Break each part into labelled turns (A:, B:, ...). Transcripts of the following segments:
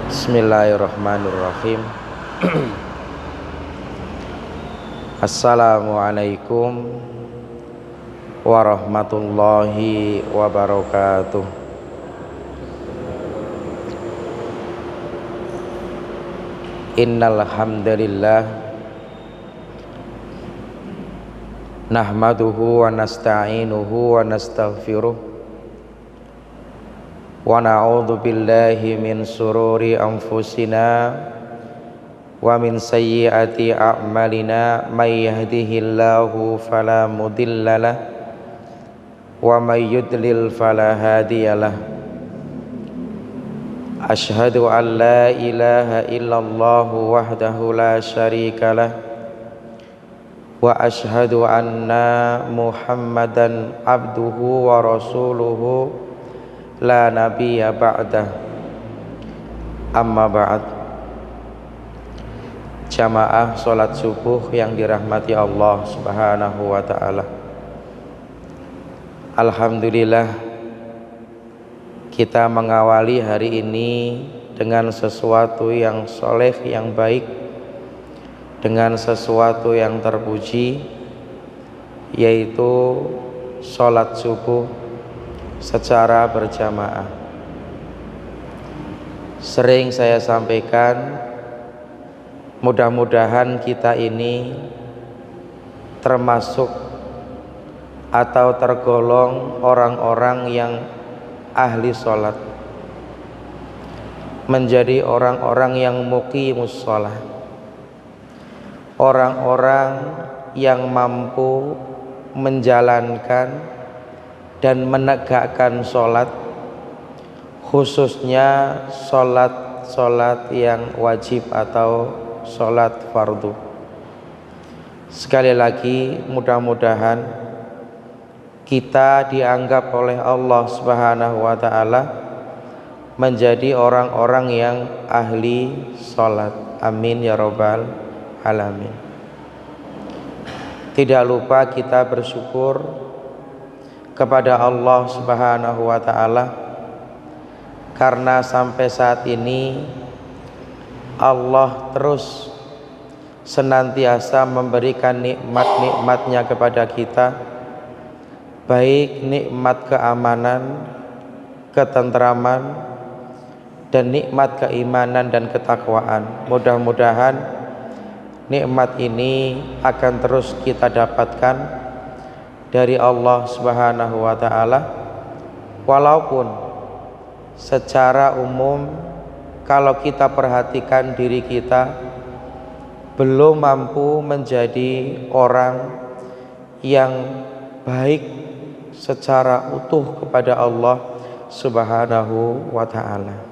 A: Bismillahirrahmanirrahim. Assalamualaikum warahmatullahi wabarakatuh. Innal hamdalillah nahmaduhu wa nasta'inuhu wa nastaghfiruh wa na'udzu billahi min sururi anfusina wa min sayyiati a'malina may yahdihillahu fala mudhillalah wa may yudlil fala hadiyalah. Asyhadu an la ilaha illallah wahdahu la syarikalah wa asyhadu anna Muhammadan abduhu wa rasuluhu la nabiyya ba'dah. Amma ba'd. Jamaah salat subuh yang dirahmati Allah Subhanahu wa taala. Alhamdulillah, kita mengawali hari ini dengan sesuatu yang soleh, yang baik, dengan sesuatu yang terpuji, yaitu salat subuh secara berjamaah. Sering saya sampaikan, mudah-mudahan kita ini termasuk atau tergolong orang-orang yang ahli sholat, menjadi orang-orang yang muqimus sholat, orang-orang yang mampu menjalankan dan menegakkan sholat, khususnya sholat yang wajib atau sholat fardu. Sekali lagi, mudah-mudahan kita dianggap oleh Allah Subhanahu wa ta'ala menjadi orang-orang yang ahli sholat. Amin ya rabbal alamin. Tidak lupa kita bersyukur kepada Allah Subhanahu wa ta'ala karena sampai saat ini Allah terus senantiasa memberikan nikmat-nikmatnya kepada kita, baik nikmat keamanan, ketentraman, dan nikmat keimanan dan ketakwaan. Mudah-mudahan nikmat ini akan terus kita dapatkan dari Allah Subhanahu wa ta'ala, walaupun secara umum kalau kita perhatikan diri kita belum mampu menjadi orang yang baik secara utuh kepada Allah Subhanahu wa ta'ala.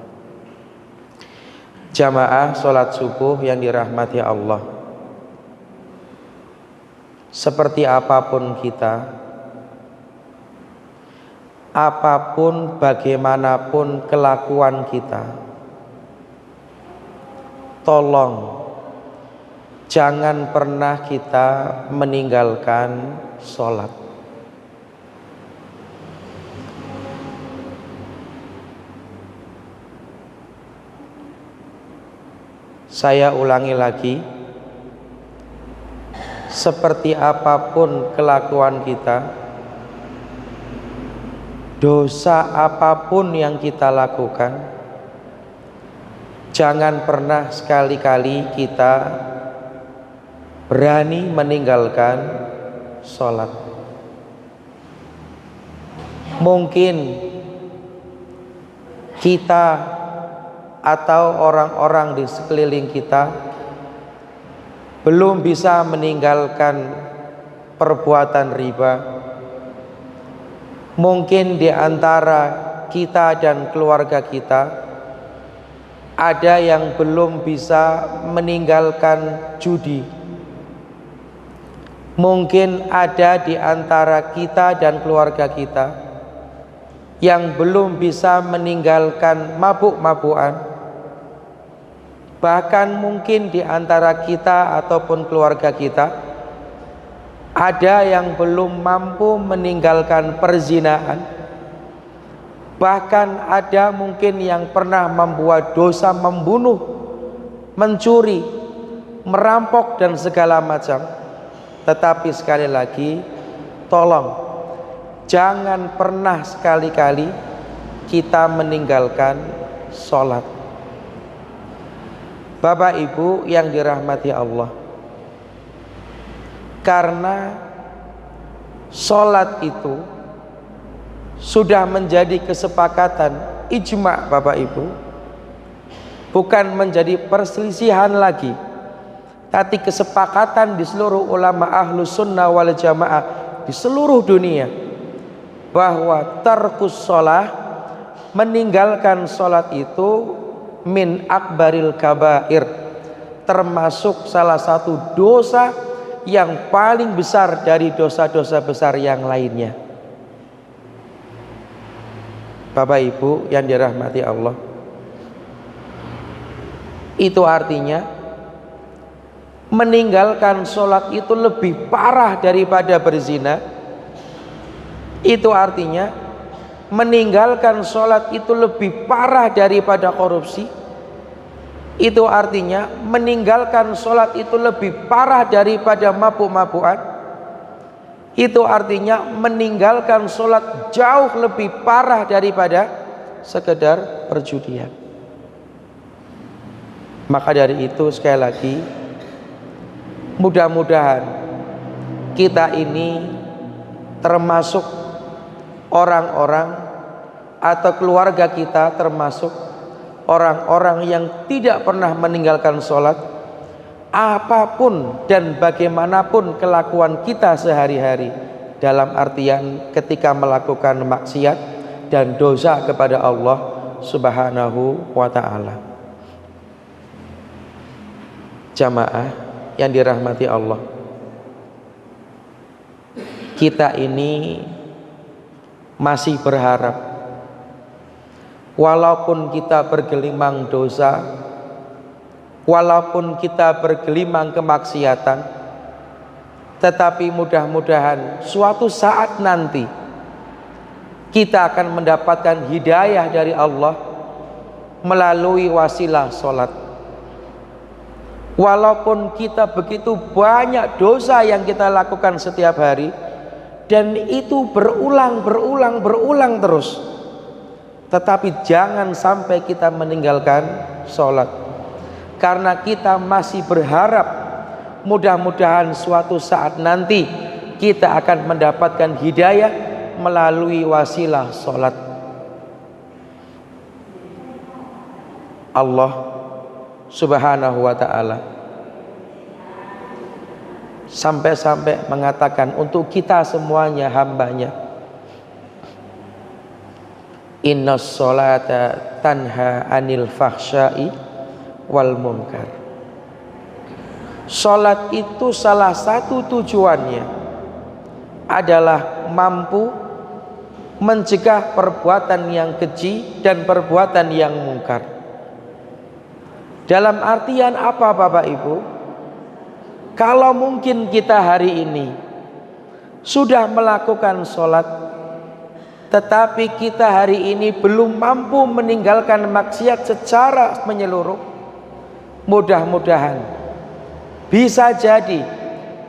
A: Jamaah salat subuh yang dirahmati Allah, seperti apapun kita, apapun bagaimanapun kelakuan kita, tolong jangan pernah kita meninggalkan sholat. Saya ulangi lagi, seperti apapun kelakuan kita, dosa apapun yang kita lakukan, jangan pernah sekali-kali kita berani meninggalkan sholat. Mungkin kita atau orang-orang di sekeliling kita belum bisa meninggalkan perbuatan riba. Mungkin di antara kita dan keluarga kita ada yang belum bisa meninggalkan judi. Mungkin ada di antara kita dan keluarga kita yang belum bisa meninggalkan mabuk-mabukan. Bahkan mungkin di antara kita ataupun keluarga kita ada yang belum mampu meninggalkan perzinahan. Bahkan ada mungkin yang pernah membuat dosa membunuh, mencuri, merampok dan segala macam. Tetapi sekali lagi, tolong jangan pernah sekali-kali kita meninggalkan sholat. Bapak Ibu yang dirahmati Allah, karena sholat itu sudah menjadi kesepakatan ijma Bapak Ibu, bukan menjadi perselisihan lagi, tapi kesepakatan di seluruh ulama ahlus sunnah wal jamaah di seluruh dunia, bahwa tarkus sholah, meninggalkan sholat itu min akbaril kabair, termasuk salah satu dosa yang paling besar dari dosa-dosa besar yang lainnya. Bapak Ibu yang dirahmati Allah, itu artinya meninggalkan sholat itu lebih parah daripada berzina. Itu artinya meninggalkan sholat itu lebih parah daripada korupsi. Itu artinya meninggalkan sholat itu lebih parah daripada mabuk-mabukan. Itu artinya meninggalkan sholat jauh lebih parah daripada sekedar perjudian. Maka dari itu sekali lagi, mudah-mudahan kita ini termasuk orang-orang atau keluarga kita termasuk orang-orang yang tidak pernah meninggalkan sholat, apapun dan bagaimanapun kelakuan kita sehari-hari, dalam artian ketika melakukan maksiat dan dosa kepada Allah Subhanahu wa ta'ala. Jamaah yang dirahmati Allah, kita ini masih berharap, walaupun kita bergelimang dosa, walaupun kita bergelimang kemaksiatan, tetapi mudah-mudahan suatu saat nanti kita akan mendapatkan hidayah dari Allah melalui wasilah sholat. Walaupun kita begitu banyak dosa yang kita lakukan setiap hari, dan itu berulang terus, tetapi jangan sampai kita meninggalkan sholat, karena kita masih berharap mudah-mudahan suatu saat nanti kita akan mendapatkan hidayah melalui wasilah sholat. Allah Subhanahu wa ta'ala sampai-sampai mengatakan untuk kita semuanya hambanya, innas sholata tanha anil fahsya'i wal munkar. Sholat itu salah satu tujuannya adalah mampu mencegah perbuatan yang keji dan perbuatan yang mungkar. Dalam artian apa Bapak Ibu? Kalau mungkin kita hari ini sudah melakukan sholat, tetapi kita hari ini belum mampu meninggalkan maksiat secara menyeluruh, mudah-mudahan bisa jadi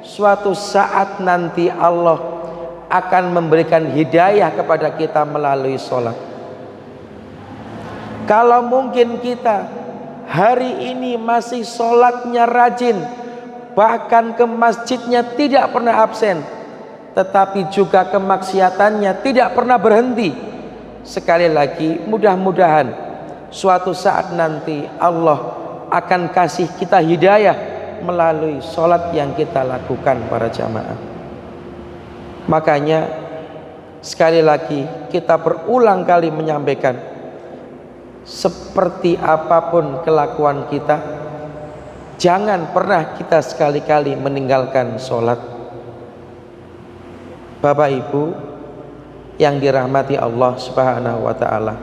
A: suatu saat nanti Allah akan memberikan hidayah kepada kita melalui sholat. Kalau mungkin kita hari ini masih sholatnya rajin, bahkan ke masjidnya tidak pernah absen, tetapi juga kemaksiatannya tidak pernah berhenti, sekali lagi mudah-mudahan suatu saat nanti Allah akan kasih kita hidayah melalui sholat yang kita lakukan para jamaah. Makanya sekali lagi kita berulang kali menyampaikan, seperti apapun kelakuan kita, jangan pernah kita sekali-kali meninggalkan sholat. Bapak Ibu yang dirahmati Allah Subhanahu wa ta'ala,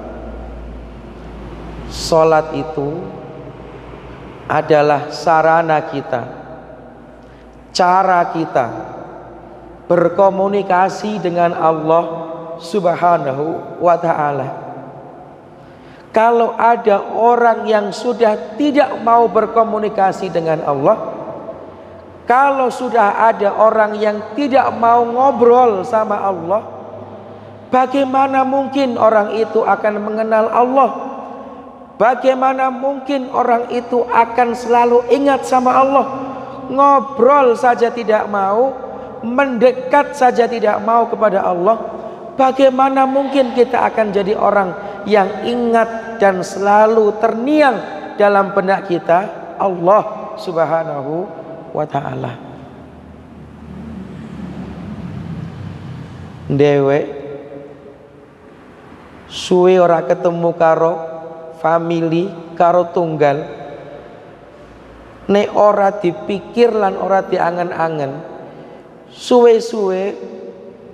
A: sholat itu adalah sarana kita, cara kita berkomunikasi dengan Allah Subhanahu wa ta'ala. Kalau ada orang yang sudah tidak mau berkomunikasi dengan Allah, kalau sudah ada orang yang tidak mau ngobrol sama Allah, bagaimana mungkin orang itu akan mengenal Allah? Bagaimana mungkin orang itu akan selalu ingat sama Allah? Ngobrol saja tidak mau, mendekat saja tidak mau kepada Allah. Bagaimana mungkin kita akan jadi orang yang ingat dan selalu terniang dalam benak kita Allah Subhanahu wa ta'ala. Dewek suwe ora ketemu karo family, karo tunggal, nek ora dipikir lan ora diangen-angen, suwe-suwe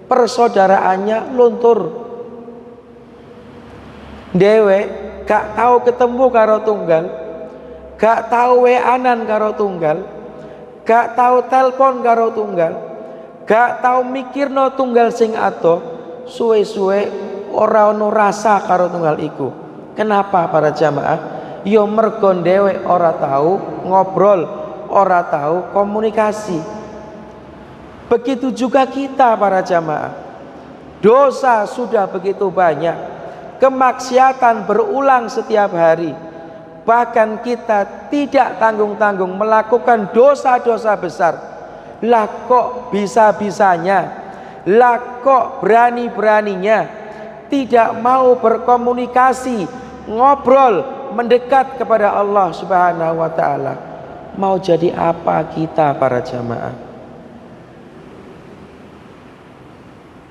A: persaudaraannya luntur. Dewek gak tahu ketemu karo tunggal, gak tahu weanan karo tunggal, gak tahu telepon karo tunggal, gak tahu mikirno tunggal sing adoh, suwe-suwe ora ono rasa karo tunggal iku. Kenapa para jamaah? Yo mergo dewek ora tahu ngobrol, ora tahu komunikasi. Begitu juga kita para jamaah. Dosa sudah begitu banyak, kemaksiatan berulang setiap hari. Bahkan kita tidak tanggung-tanggung melakukan dosa-dosa besar. Lah kok bisa-bisanya, lah kok berani-beraninya tidak mau berkomunikasi, ngobrol, mendekat kepada Allah Subhanahu wa ta'ala. Mau jadi apa kita para jamaah?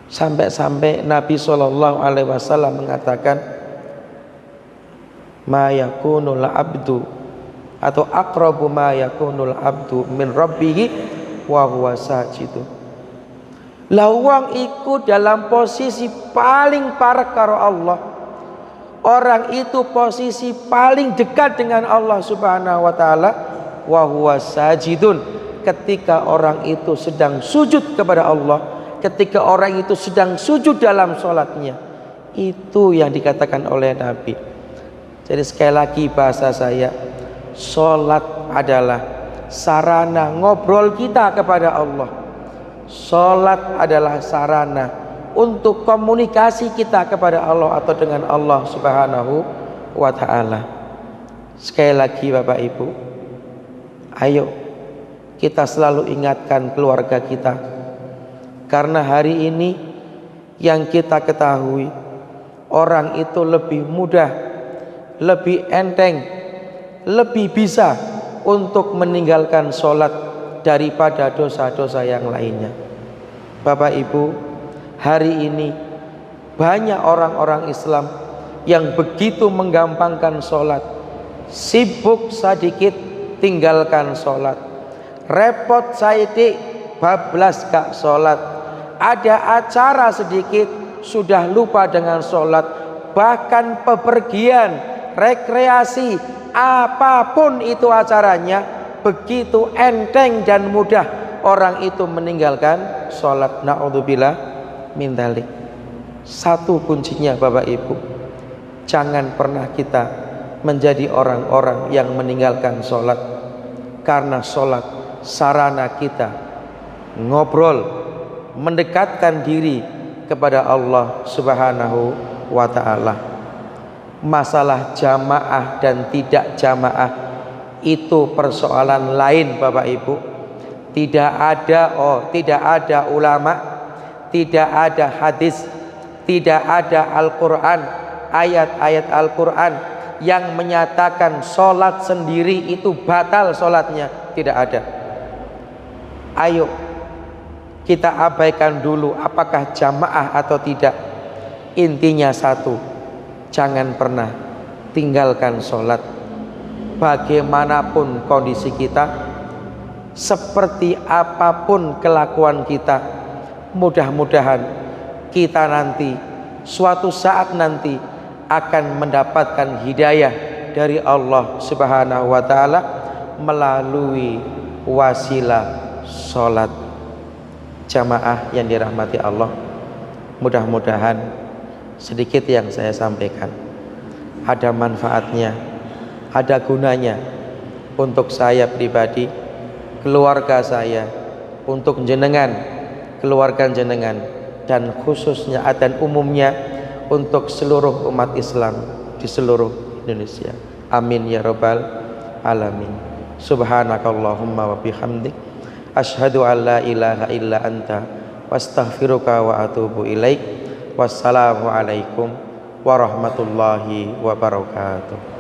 A: Sampai-sampai Nabi SAW mengatakan, ma yakunul abdu, atau aqrabu ma yakunul abdu min rabbihi wa huwa sajidu. Lah wong iku dalam posisi paling parek karo Allah. Orang itu posisi paling dekat dengan Allah Subhanahu wa taala wa huwa sajidun, ketika orang itu sedang sujud kepada Allah, ketika orang itu sedang sujud dalam sholatnya. Itu yang dikatakan oleh Nabi. Jadi sekali lagi bahasa saya, sholat adalah sarana ngobrol kita kepada Allah. Sholat adalah sarana untuk komunikasi kita kepada Allah atau dengan Allah Subhanahu wa ta'ala. Sekali lagi Bapak Ibu, ayo kita selalu ingatkan keluarga kita, karena hari ini yang kita ketahui, orang itu lebih mudah, lebih enteng, lebih bisa untuk meninggalkan sholat daripada dosa-dosa yang lainnya. Bapak Ibu, hari ini banyak orang-orang Islam yang begitu menggampangkan sholat. Sibuk sedikit tinggalkan sholat, repot saidik bablas gak sholat, ada acara sedikit sudah lupa dengan sholat. Bahkan pepergian, rekreasi, apapun itu acaranya, begitu enteng dan mudah orang itu meninggalkan sholat. Na'udzubillah min dzalik. Satu kuncinya Bapak Ibu, jangan pernah kita menjadi orang-orang yang meninggalkan sholat, karena sholat sarana kita ngobrol, mendekatkan diri kepada Allah Subhanahu wa ta'ala. Masalah jamaah dan tidak jamaah itu persoalan lain Bapak Ibu. Tidak ada ulama, tidak ada hadis, tidak ada Al-Quran, ayat-ayat Al-Quran yang menyatakan sholat sendiri itu batal sholatnya. Tidak ada. Ayo kita abaikan dulu apakah jamaah atau tidak. Intinya satu, jangan pernah tinggalkan sholat. Bagaimanapun kondisi kita, seperti apapun kelakuan kita, mudah-mudahan kita nanti suatu saat nanti akan mendapatkan hidayah dari Allah Subhanahu wa ta'ala melalui wasilah sholat. Jamaah yang dirahmati Allah, mudah-mudahan sedikit yang saya sampaikan ada manfaatnya, ada gunanya untuk saya pribadi, keluarga saya, untuk jenengan, keluarga jenengan, dan khususnya dan umumnya untuk seluruh umat Islam di seluruh Indonesia. Amin ya rabbal alamin. Subhanakallahumma wa bihamdik, asyhadu an la ilaha illa anta, wastaghfiruka wa atubu ilaik. Wassalamu alaikum warahmatullahi wabarakatuh.